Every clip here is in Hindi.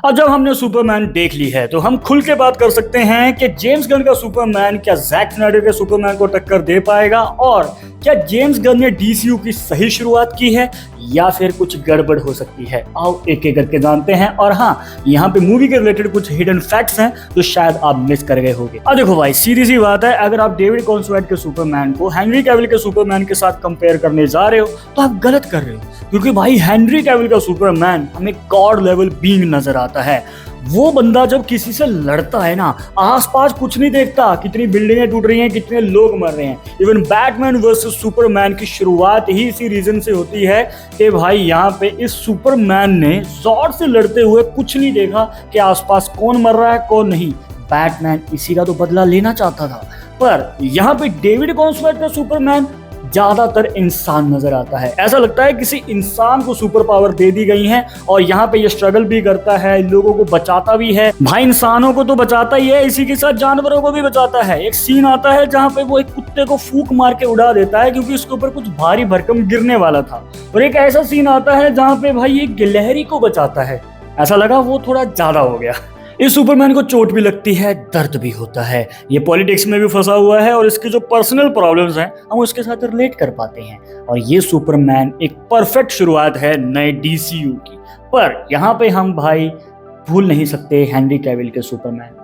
और जब हमने सुपरमैन देख ली है तो हम खुल के बात कर सकते हैं कि जेम्स गन का सुपरमैन क्या जैक स्नाइडर के सुपरमैन को टक्कर दे पाएगा, और क्या जेम्स गन ने डीसीयू की सही शुरुआत की है या फिर कुछ गड़बड़ हो सकती है। आओ एक एक करके जानते हैं। और हाँ, यहाँ पे मूवी के रिलेटेड कुछ हिडन फैक्ट्स हैं जो शायद आप मिस कर गए होंगे। अब देखो भाई, सीधी सी बात है, अगर आप डेविड कॉन्सवर्थ के सुपरमैन को हेनरी कैविल के सुपरमैन के साथ कंपेयर करने जा रहे हो तो आप गलत कर रहे हो, क्योंकि भाई हेनरी कैविल का सुपरमैन हमें गॉड लेवल बीइंग नजर आता है। वो बंदा जब किसी से लड़ता है ना, आसपास कुछ नहीं देखता, कितनी बिल्डिंगें टूट रही हैं, कितने लोग मर रहे हैं। इवन बैटमैन वर्सेस सुपरमैन की शुरुआत ही इसी रीजन से होती है कि भाई यहाँ पे इस सुपरमैन ने जोर से लड़ते हुए कुछ नहीं देखा कि आसपास कौन मर रहा है कौन नहीं। बैटमैन इसी का तो बदला लेना चाहता था, पर यहाँ पे डेविड कॉन्सवर्थ का सुपरमैन ज्यादातर इंसान नजर आता है। ऐसा लगता है किसी इंसान को सुपर पावर दे दी गई है और यहाँ पे ये स्ट्रगल भी करता है, लोगों को बचाता भी है। भाई इंसानों को तो बचाता ही है, इसी के साथ जानवरों को भी बचाता है। एक सीन आता है जहाँ पे वो एक कुत्ते को फूंक मार के उड़ा देता है क्योंकि उसके ऊपर कुछ भारी भरकम गिरने वाला था। और एक ऐसा सीन आता है जहाँ पे भाई एक गिलहरी को बचाता है। ऐसा लगा वो थोड़ा ज्यादा हो गया। इस सुपरमैन को चोट भी लगती है, दर्द भी होता है, ये पॉलिटिक्स में भी फंसा हुआ है और इसकी जो पर्सनल प्रॉब्लम्स हैं हम उसके साथ रिलेट कर पाते हैं। और ये सुपरमैन एक परफेक्ट शुरुआत है नए डीसीयू की। पर यहाँ पे हम भाई भूल नहीं सकते हेनरी कैविल के सुपरमैन।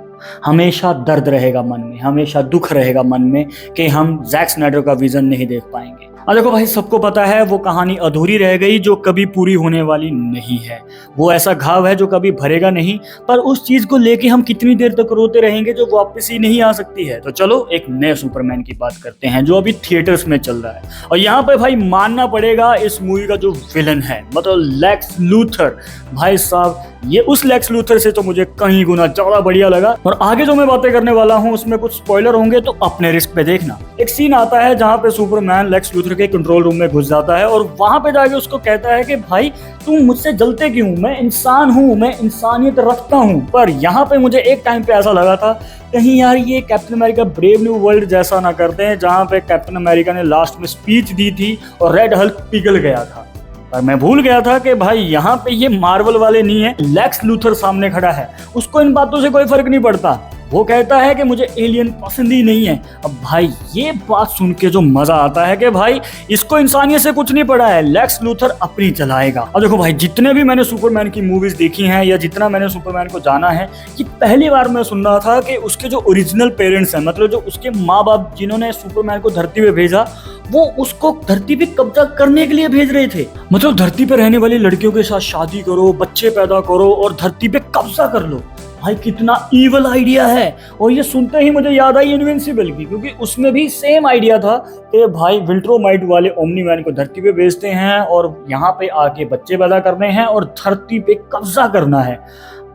हमेशा दर्द रहेगा मन में, हमेशा दुख रहेगा मन में कि हम जैक स्नाइडर का विजन नहीं देख पाएंगे। और देखो भाई, सबको पता है वो कहानी अधूरी रह गई जो कभी पूरी होने वाली नहीं है। वो ऐसा घाव है जो कभी भरेगा नहीं, पर उस चीज को लेके हम कितनी देर तक रोते रहेंगे जो वापस ही नहीं आ सकती है। तो चलो एक नए सुपरमैन की बात करते हैं जो अभी थिएटर्स में चल रहा है। और यहाँ पे भाई मानना पड़ेगा इस मूवी का जो विलन है, मतलब लेक्स लूथर, भाई साहब ये उस लेक्स लूथर से तो मुझे कहीं गुना ज्यादा बढ़िया लगा। और आगे जो मैं बातें करने वाला हूँ उसमें कुछ स्पॉइलर होंगे तो अपने रिस्क पे देखना। एक सीन आता है जहाँ पे सुपरमैन लेक्स लूथर के कंट्रोल रूम में घुस जाता है और वहां पे जाके उसको कहता है कि भाई तुम मुझसे जलते क्यों, मैं इंसान हूँ, मैं इंसानियत रखता हूँ। पर यहाँ पे मुझे एक टाइम पे ऐसा लगा था कहीं यार ये captain America brave new world जैसा ना करते हैं जहाँ पे कैप्टन अमेरिका ने लास्ट में स्पीच दी थी और रेड हल्क पिघल गया था। पर मैं भूल गया था कि भाई यहाँ पे ये मार्वल वाले नहीं है, लेक्स लूथर सामने खड़ा है, उसको इन बातों से कोई फर्क नहीं पड़ता। वो कहता है कि मुझे एलियन पसंद ही नहीं है। अब भाई ये बात सुन के जो मजा आता है कि भाई इसको इंसानियत से कुछ नहीं पड़ा है, लेक्स लूथर अपनी चलाएगा। और देखो भाई, जितने भी मैंने सुपरमैन की मूवीज देखी हैं या जितना मैंने सुपरमैन को जाना है, कि पहली बार मैं सुन रहा था कि उसके जो ओरिजिनल पेरेंट्स हैं, मतलब जो उसके माँ बाप जिन्होंने सुपरमैन को धरती पे भेजा, वो उसको धरती पे कब्जा करने के लिए भेज रहे थे। मतलब धरती पे रहने वाली लड़कियों के साथ शादी करो, बच्चे पैदा करो और धरती पे कब्जा कर लो। भाई कितना ईवल आइडिया है। और ये सुनते ही मुझे याद आई इनविंसिबल की, क्योंकि उसमें भी सेम आइडिया था कि भाई विल्ट्रोमाइट वाले ओमनी मैन को धरती पे भेजते हैं और यहाँ पे आके बच्चे पैदा करने हैं और धरती पे कब्जा करना है,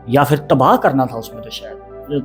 या फिर तबाह करना था। उसमें तो शायद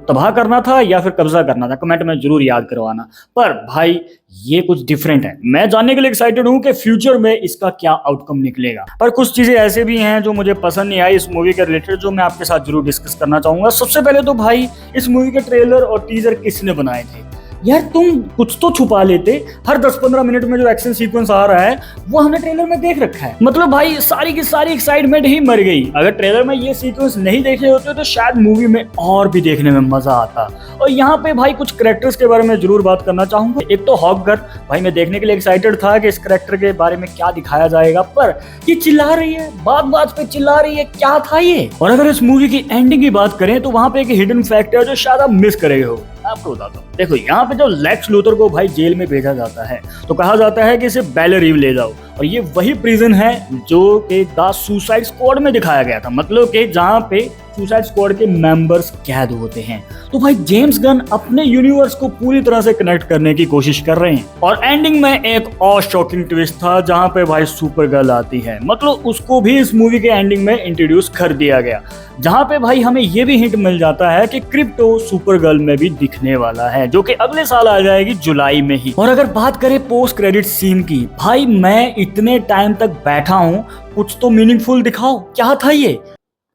तबाह करना था या फिर कब्जा करना था, कमेंट में जरूर याद करवाना। पर भाई ये कुछ डिफरेंट है, मैं जानने के लिए एक्साइटेड हूँ कि फ्यूचर में इसका क्या आउटकम निकलेगा। पर कुछ चीजें ऐसे भी हैं जो मुझे पसंद नहीं आई इस मूवी के रिलेटेड, जो मैं आपके साथ जरूर डिस्कस करना चाहूंगा। सबसे पहले तो भाई इस मूवी के ट्रेलर और टीजर किसने बनाए थे यार? तुम कुछ तो छुपा लेते। हर 10-15 मिनट में जो एक्शन सीक्वेंस आ रहा है वो हमने ट्रेलर में देख रखा है। मतलब भाई सारी की सारी एक्साइटमेंट ही मर गई। अगर ट्रेलर में ये सीक्वेंस नहीं देखे होते तो शायद मूवी में और भी देखने में मजा आता। और यहाँ पे भाई कुछ कैरेक्टर्स के बारे में जरूर बात करना चाहूंगा। एक तो हॉकगर्ल, भाई मैं देखने के लिए एक्साइटेड था कि इस कैरेक्टर के बारे में क्या दिखाया जाएगा, पर ये चिल्ला रही है, बात बात पे चिल्ला रही है, क्या था ये? और अगर इस मूवी की एंडिंग की बात करें तो वहां पे एक हिडन फैक्ट है जो शायद आप मिस करे हो। आपको बताता हूँ, देखो यहाँ पे जो लेक्स लूथर को भाई जेल में भेजा जाता है तो कहा जाता है कि इसे बेलरीव ले जाओ, और ये वही प्रिजन है जो कि द सुसाइड स्क्वाड में दिखाया गया था, मतलब कि जहाँ पे सुसाइड स्क्वाड के मेंबर्स कैद होते हैं। तो भाई जेम्स गन अपने यूनिवर्स को पूरी तरह से कनेक्ट करने की कोशिश कर रहे हैं। और एंडिंग में एक और शॉकिंग ट्विस्ट था जहाँ पे भाई सुपर गर्ल आती है, मतलब उसको भी इस मूवी के एंडिंग में इंट्रोड्यूस कर दिया गया, जहाँ पे भाई हमें ये भी हिंट मिल जाता है कि क्रिप्टो सुपर गर्ल में भी दिखने वाला है, जो कि अगले साल आ जाएगी जुलाई में ही। और अगर बात करें पोस्ट क्रेडिट सीन की, भाई मैं इतने टाइम तक बैठा हूँ, कुछ तो मीनिंगफुल दिखाओ, क्या था ये?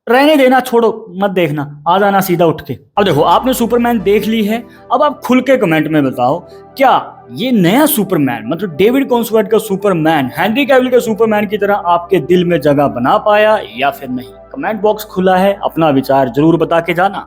रहने देना, छोड़ो मत देखना, आ जाना सीधा उठ के। अब देखो आपने सुपरमैन देख ली है, अब आप खुल के कमेंट में बताओ क्या ये नया सुपरमैन, मतलब डेविड कॉन्सवर्थ का सुपरमैन हेनरी कैविल के सुपरमैन की तरह आपके दिल में जगह बना पाया या फिर नहीं? कमेंट बॉक्स खुला है, अपना विचार जरूर बता के जाना।